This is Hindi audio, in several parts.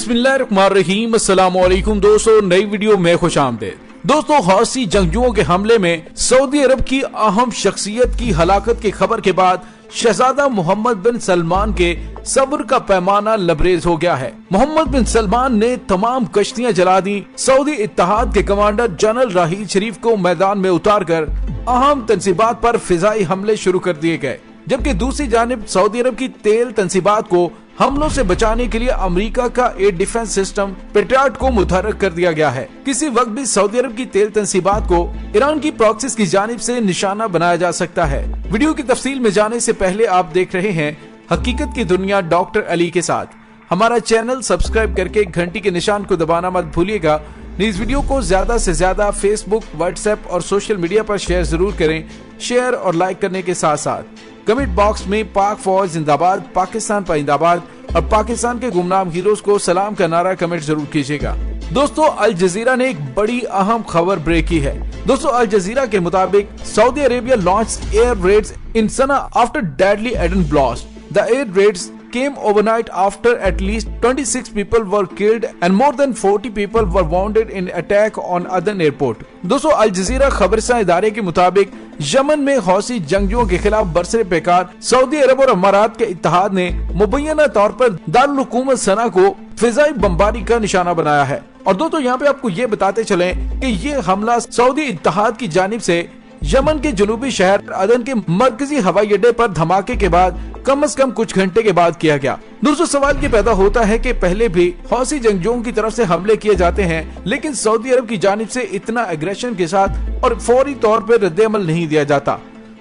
बिस्मिल्लाहिर्रहमानिर्रहीम। अस्सलाम वालेकुम दोस्तों, नई वीडियो में खुशामदीद। दोस्तों, हौसी जंगजुओं के हमले में सऊदी अरब की अहम शख्सियत की हलाकत की खबर के बाद शहजादा मोहम्मद बिन सलमान के सब्र का पैमाना लबरेज हो गया है। मोहम्मद बिन सलमान ने तमाम कश्तियां जला दी। सऊदी इत्तेहाद के कमांडर जनरल राहील शरीफ को मैदान में उतारकर अहम तंसीबात पर फिजाई हमले शुरू कर दिए गए, जबकि दूसरी जानिब सऊदी अरब की तेल तंसीबात को हमलों से बचाने के लिए अमेरिका का एयर डिफेंस सिस्टम पेट्रियट को मुतहर्रिक कर दिया गया है। किसी वक्त भी सऊदी अरब की तेल तंसीबात को ईरान की प्रॉक्सीज की जानिब से निशाना बनाया जा सकता है। वीडियो की तफसील में जाने से पहले आप देख रहे हैं हकीकत की दुनिया डॉक्टर अली के साथ। हमारा चैनल सब्सक्राइब करके घंटी के निशान को दबाना मत भूलिएगा। इस वीडियो को ज्यादा से ज्यादा फेसबुक, व्हाट्सएप और सोशल मीडिया पर शेयर जरूर करें। शेयर और लाइक करने के साथ साथ कमेंट बॉक्स में पाक फौज जिंदाबाद, पाकिस्तान पाइंदाबाद और पाकिस्तान के गुमनाम हीरोज को सलाम का नारा कमेंट जरूर कीजिएगा। दोस्तों, अल जजीरा ने एक बड़ी अहम खबर ब्रेक की है। दोस्तों, अल जजीरा के मुताबिक Saudi Arabia launched air raids in Sanaa after deadly Aden blast. The air raids came overnight after at least 26 people were killed and more than 40 people were wounded in attack on Aden airport। दोस्तों, अल जजीरा खबरसां इदारे के मुताबिक यमन में हौसी जंगजुओं के खिलाफ बरसरे पैकार सऊदी अरब और अमारात के इत्तेहाद ने मुबैना तौर पर दारुल हुकूमत सना को फिजाई बमबारी का निशाना बनाया है। और दोस्तों, यहाँ पे आपको ये बताते चले कि ये हमला सऊदी इत्तेहाद की जानिब से यमन के जनूबी शहर अदन के मरकजी हवाई अड्डे पर धमाके के बाद कम से कम कुछ घंटे के बाद किया गया। दूसरा सवाल ये पैदा होता है कि पहले भी हौसी जंगजुओं की तरफ से हमले किए जाते हैं, लेकिन सऊदी अरब की जानिब से इतना एग्रेशन के साथ और फौरी तौर पर रद्द-ए-अमल नहीं दिया जाता।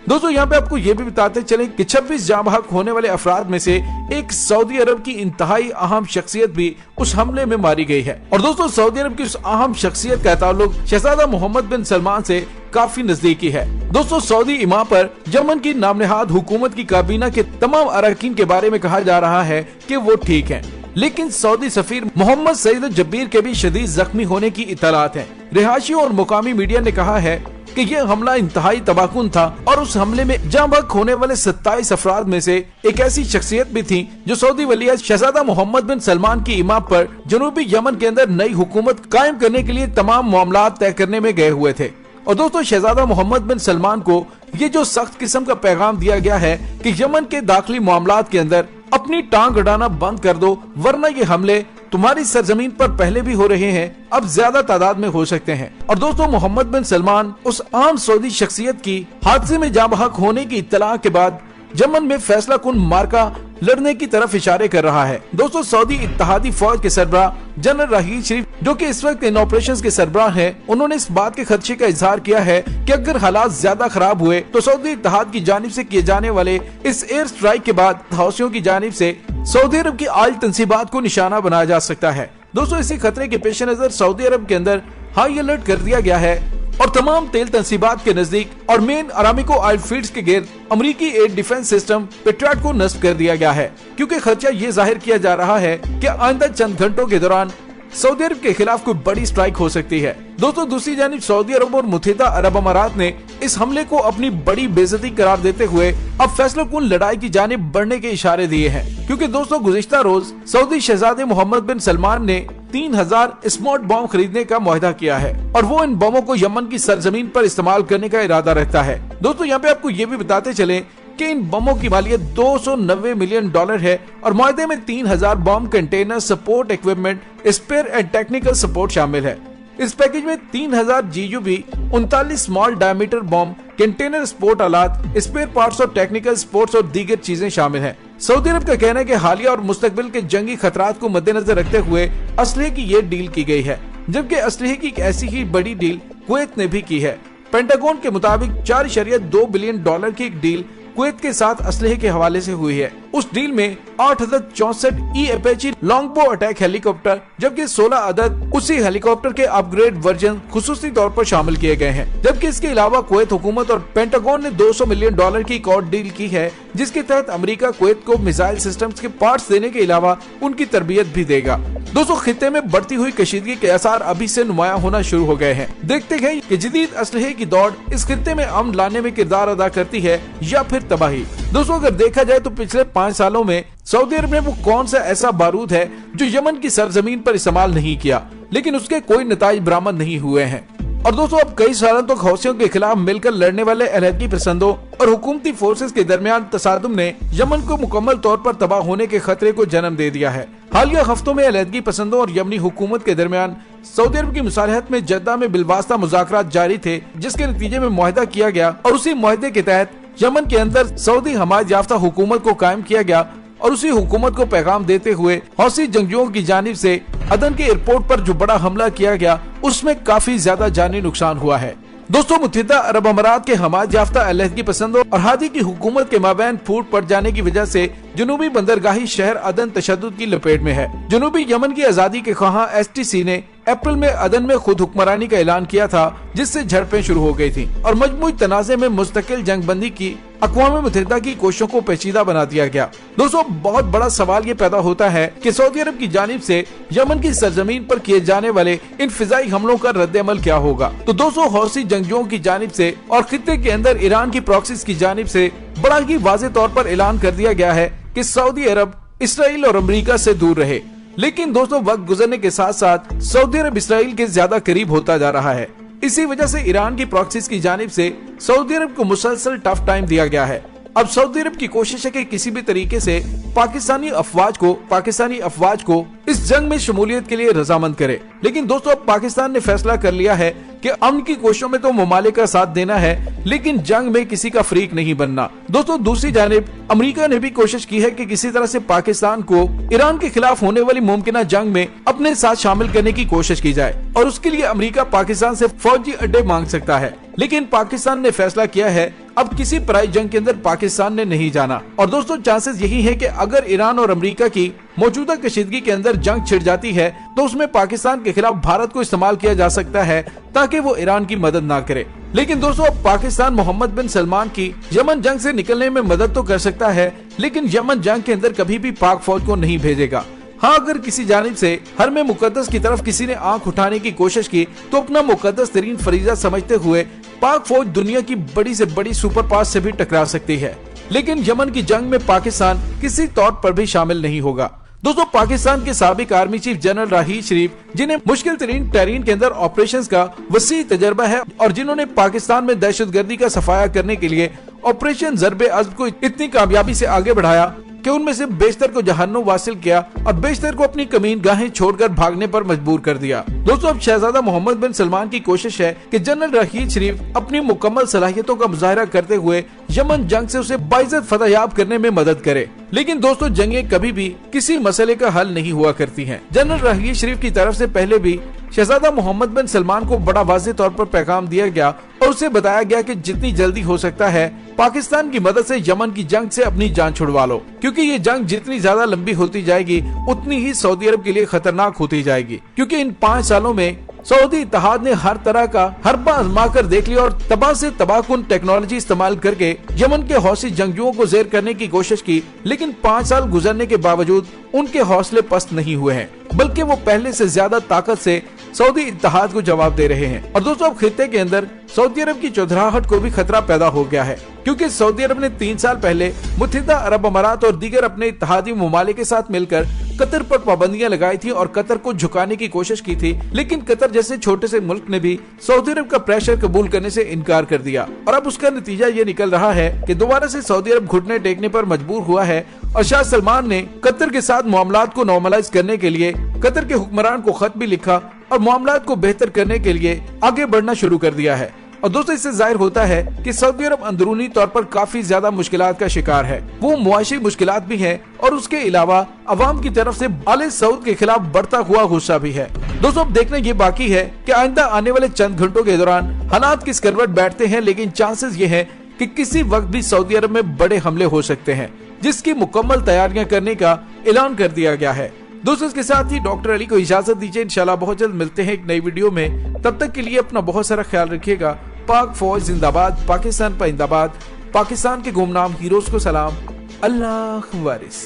दोस्तों, यहाँ पे आपको ये भी बताते चले कि 26 जाँ बहक होने वाले अफराद में से एक सऊदी अरब की इंतहाई अहम शख्सियत भी उस हमले में मारी गई है। और दोस्तों, सऊदी अरब की उस अहम शख्सियत का ताल्लुक शहजादा मोहम्मद बिन सलमान से काफी नजदीकी है। दोस्तों, सऊदी इमाम पर यमन की नामनहाद हुकूमत की काबीना के तमाम अरकान के बारे में कहा जा रहा है कि वो ठीक हैं, लेकिन सऊदी सफीर मोहम्मद सईद जब्बीर के भी शदीद जख्मी होने की इत्तलात है। रिहायशियों और मुकामी मीडिया ने कहा है कि यह हमला इंतहाई तबाहकुन था और उस हमले में जाँ बहक होने वाले 27 अफराद में से एक ऐसी शख्सियत भी थी जो सऊदी वलीअहद शहजादा मोहम्मद बिन सलमान की इमाम पर जनूबी यमन के अंदर नई हुकूमत कायम करने के लिए तमाम मामलात तय करने में गए हुए थे। और दोस्तों, शहजादा मोहम्मद बिन सलमान को ये जो सख्त किस्म का पैगाम दिया गया है कि यमन के दाखिली मामलात के अंदर अपनी टांग अड़ाना बंद कर दो, वरना ये हमले तुम्हारी सरजमीन पर पहले भी हो रहे हैं, अब ज्यादा तादाद में हो सकते हैं। और दोस्तों, मोहम्मद बिन सलमान उस आम सऊदी शख्सियत की हादसे में जाँ बहक होने की इत्तला के बाद यमन में फैसला कुन मार्का लड़ने की तरफ इशारे कर रहा है। दोस्तों, सऊदी इत्तेहादी फौज के सरबराह जनरल राहील शरीफ, जो कि इस वक्त इन ऑपरेशंस के सरबराह हैं, उन्होंने इस बात के खदशे का इजहार किया है कि अगर हालात ज्यादा खराब हुए तो सऊदी इत्तेहाद की जानिब से किए जाने वाले इस एयर स्ट्राइक के बाद हौसियों की जानिब से सऊदी अरब की आल तंसीबात को निशाना बनाया जा सकता है। दोस्तों, इसी खतरे के पेश नजर सऊदी अरब के अंदर हाई अलर्ट कर दिया गया है और तमाम तेल तंसीबात के नजदीक और मेन अरामिको ऑयल फील्ड्स के गिर्द अमेरिकी एयर डिफेंस सिस्टम पेट्रियट को नस्ब कर दिया गया है, क्योंकि खर्चा ये जाहिर किया जा रहा है कि आइंदा चंद घंटों के दौरान सऊदी अरब के खिलाफ कोई बड़ी स्ट्राइक हो सकती है। दोस्तों, दूसरी जानिब सऊदी अरब और मुत्तहिदा अरब अमारात ने इस हमले को अपनी बड़ी बेइज्जती करार देते हुए अब फैसला कुन लड़ाई की जानिब बढ़ने के इशारे दिए हैं, क्योंकि दोस्तों, गुज़िश्ता रोज सऊदी शहजादे मोहम्मद बिन सलमान ने 3000 स्मार्ट बम खरीदने का मुआहदा किया है और वो इन बमों को यमन की सरजमीन पर इस्तेमाल करने का इरादा रखता है। दोस्तों, यहाँ पे आपको ये भी बताते चले कि इन बमों की मालियत $290 मिलियन है और मुआहदे में 3000 bomb container, support equipment, spare and technical support शामिल है। इस पैकेज में 3000 GUB, 39 small diameter bomb, container, support आलात, स्पेयर पार्ट्स और टेक्निकल सपोर्ट्स और दीगर चीजें शामिल हैं। सऊदी अरब का कहना है कि हालिया और मुस्तकबिल के जंगी खतरात को मद्देनजर रखते हुए असलहे की ये डील की गई है, जबकि असलहे की एक ऐसी ही बड़ी डील कुवैत ने भी की है। पेंटागन के मुताबिक $4.2 बिलियन की एक डील कुवैत के साथ असलहे के हवाले से हुई है। उस डील में 8064 अपेची लॉन्गबो अटैक हेलीकॉप्टर, जबकि 16 अदद उसी हेलीकॉप्टर के अपग्रेड वर्जन खुसूसी तौर पर शामिल किए गए हैं। जबकि इसके अलावा कुवैत हुकूमत और पेंटागन ने $200 मिलियन की एक और डील की है, जिसके तहत अमेरिका कुवैत को मिसाइल सिस्टम्स के पार्ट्स देने के अलावा उनकी तरबियत भी देगा। दोस्तों, खित्ते में बढ़ती हुई कशीदगी के आसार अभी से नुमाया होना शुरू हो गए हैं। देखते हैं कि जदीद असलहे की दौड़ इस खित्ते में अमन लाने में किरदार अदा करती है या फिर तबाही। दोस्तों अगर देखा जाए तो पिछले 5 सालों में सऊदी अरब ने वो कौन सा ऐसा बारूद है जो यमन की सरजमीन पर इस्तेमाल नहीं किया, लेकिन उसके कोई नताइज बरामद नहीं हुए हैं। और दोस्तों अब कई सालों तक हौसियों के खिलाफ मिलकर लड़ने वाले अलहदगी पसंदों और हुकूमती फोर्सेस के दरमियान तसादुम ने यमन को मुकम्मल तौर पर तबाह होने के खतरे को जन्म दे दिया है। हालिया हफ्तों में अलहदगी पसंदों और यमनी हुकूमत के दरमियान सऊदी अरब की मुसालहत में जद्दा में बिलवास्ता मुज़ाकरात जारी थे, जिसके नतीजे में मुआहदा किया गया और उसी मुआहदे के तहत यमन के अंदर सऊदी हमायत याफ्ता हुकूमत को कायम किया गया। और उसी हुकूमत को पैगाम देते हुए हौसी जंगजुओं की जानिब से अदन के एयरपोर्ट पर जो बड़ा हमला किया गया उसमें काफी ज्यादा जानी नुकसान हुआ है। दोस्तों मुत्तहिदा अरब अमारात के हमायत याफ्ता अलहदगी पसंदों और हादी की हुकूमत के माबैन फूट पड़ जाने की वजह से जनूबी बंदरगाही शहर अदन तशद्दुद की लपेट में है। जनूबी यमन की आजादी के ख्वाह STC ने अप्रैल में अदन में खुद हुक्मरानी का ऐलान किया था, जिससे झड़पें शुरू हो गई थी और मजमूई तनाज़े में मुस्तकिल जंगबंदी की अक़वाम मुत्तहिदा की कोशिशों को पेचीदा बना दिया गया। दोस्तों बहुत बड़ा सवाल ये पैदा होता है कि सऊदी अरब की जानिब से यमन की सरजमीन पर किए जाने वाले इन फिजाई हमलों का रद्द-ए-अमल क्या होगा। तो दोस्तों हौसी जंगजुओं की जानिब से और खित्ते के अंदर ईरान की प्रॉक्सीज की जानिब से बड़ा ही वाज़े तौर पर ऐलान कर दिया गया है कि सऊदी अरब इसराइल और अमेरिका से दूर रहे। लेकिन दोस्तों वक्त गुजरने के साथ साथ सऊदी अरब इसराइल के ज्यादा करीब होता जा रहा है। इसी वजह से ईरान की प्रॉक्सीज की जानिब से सऊदी अरब को मुसलसल टफ टाइम दिया गया है। अब सऊदी अरब की कोशिश है कि किसी भी तरीके से पाकिस्तानी अफवाज को इस जंग में शमूलियत के लिए रजामंद करे। लेकिन दोस्तों अब पाकिस्तान ने फैसला कर लिया है कि अमन की कोशिशों में तो ममालिक का साथ देना है, लेकिन जंग में किसी का फरीक नहीं बनना। दोस्तों दूसरी जानिब अमेरिका ने भी कोशिश की है कि किसी तरह से पाकिस्तान को ईरान के खिलाफ होने वाली मुमकिना जंग में अपने साथ शामिल करने की कोशिश की जाए और उसके लिए अमेरिका पाकिस्तान से फौजी अड्डे मांग सकता है। लेकिन पाकिस्तान ने फैसला किया है अब किसी पराई जंग के अंदर पाकिस्तान ने नहीं जाना। और दोस्तों चांसेस यही है कि अगर ईरान और अमेरिका की मौजूदा कशीदगी के अंदर जंग छिड़ जाती है तो उसमें पाकिस्तान के खिलाफ भारत को इस्तेमाल किया जा सकता है ताकि वो ईरान की मदद ना करे। लेकिन दोस्तों अब पाकिस्तान मोहम्मद बिन सलमान की यमन जंग से निकलने में मदद तो कर सकता है, लेकिन यमन जंग के अंदर कभी भी पाक फौज को नहीं भेजेगा। हाँ अगर किसी जानिब से हर में मुकद्दस की तरफ किसी ने आंख उठाने की कोशिश की तो अपना मुकद्दस तरीन फरीजा समझते हुए पाक फौज दुनिया की बड़ी से बड़ी सुपर पावर से भी टकरा सकती है, लेकिन यमन की जंग में पाकिस्तान किसी तौर पर भी शामिल नहीं होगा। दोस्तों पाकिस्तान के साबिक आर्मी चीफ जनरल राहील शरीफ, जिन्हें मुश्किल तरीन टेरीन के अंदर ऑपरेशंस का वसी तजर्बा है और जिन्होंने पाकिस्तान में दहशतगर्दी का सफाया करने के लिए ऑपरेशन ज़र्बे अज़्म को इतनी कामयाबी से आगे बढ़ाया कि उनमें से बेशतर को जहन्नुम वासिल किया और बेशतर को अपनी कमीन गाहें छोड़कर भागने पर मजबूर कर दिया। दोस्तों अब शहजादा मोहम्मद बिन सलमान की कोशिश है कि जनरल राहील शरीफ अपनी मुकम्मल सलाहियतों का मुजाहरा करते हुए यमन जंग से उसे बाइज्जत फतहयाब करने में मदद करे। लेकिन दोस्तों जंगें कभी भी किसी मसले का हल नहीं हुआ करती हैं। जनरल राहील शरीफ की तरफ से पहले भी शहजादा मोहम्मद बिन सलमान को बड़ा वाज़ेह तौर पर पैगाम दिया गया और उसे बताया गया कि जितनी जल्दी हो सकता है पाकिस्तान की मदद से यमन की जंग से अपनी जान छुड़वा लो, क्योंकि ये जंग जितनी ज्यादा लंबी होती जाएगी उतनी ही सऊदी अरब के लिए खतरनाक होती जाएगी। क्योंकि इन 5 सालों में सऊदी इत्तेहाद ने हर तरह का हरबा आजमा कर देख लिया और तबाह से तबाहकुन टेक्नोलॉजी इस्तेमाल करके यमन के हौसी जंगजुओं को ज़ेर करने की कोशिश की, लेकिन 5 साल गुजरने के बावजूद उनके हौसले पस्त नहीं हुए हैं, बल्कि वो पहले से ज्यादा ताकत से सऊदी इत्तेहाद को जवाब दे रहे हैं। और दोस्तों अब खित्ते के अंदर सऊदी अरब की चौधराहट को भी खतरा पैदा हो गया है, क्योंकि सऊदी अरब ने 3 साल पहले मुत्तहिदा अरब अमारात और दीगर अपने इत्तेहादी ममालिक के साथ मिलकर कतर पर पाबंदियां लगाई थी और कतर को झुकाने की कोशिश की थी, लेकिन कतर जैसे छोटे से मुल्क ने भी सऊदी अरब का प्रेशर कबूल करने से इनकार कर दिया और अब उसका नतीजा ये निकल रहा है कि दोबारा से सऊदी अरब घुटने टेकने पर मजबूर हुआ है और शाह सलमान ने कतर के साथ मामलात को नॉर्मलाइज करने के लिए कतर के हुक्मरान को खत भी लिखा और मामलात को बेहतर करने के लिए आगे बढ़ना शुरू कर दिया है। और दोस्तों इससे जाहिर होता है कि सऊदी अरब अंदरूनी तौर पर काफी ज्यादा मुश्किलात का शिकार है। वो मुआशी मुश्किलात भी है और उसके अलावा अवाम की तरफ से आले सऊद के खिलाफ बढ़ता हुआ गुस्सा भी है। दोस्तों अब देखना ये बाकी है कि आइंदा आने वाले चंद घंटों के दौरान हालात किस करवट बैठते हैं, लेकिन चांसेस ये है कि किसी वक्त भी सऊदी अरब में बड़े हमले हो सकते हैं, जिसकी मुकम्मल तैयारियां करने का ऐलान कर दिया गया है। दोस्तों इसके साथ ही डॉक्टर अली को इजाजत दीजिए। इंशाल्लाह बहुत जल्द मिलते हैं एक नई वीडियो में। तब तक के लिए अपना बहुत सारा ख्याल रखिएगा। पाक फौज जिंदाबाद, पाकिस्तान पर जिंदाबाद, पाकिस्तान के गुमनाम हीरोज को सलाम, अल्लाह वारिस।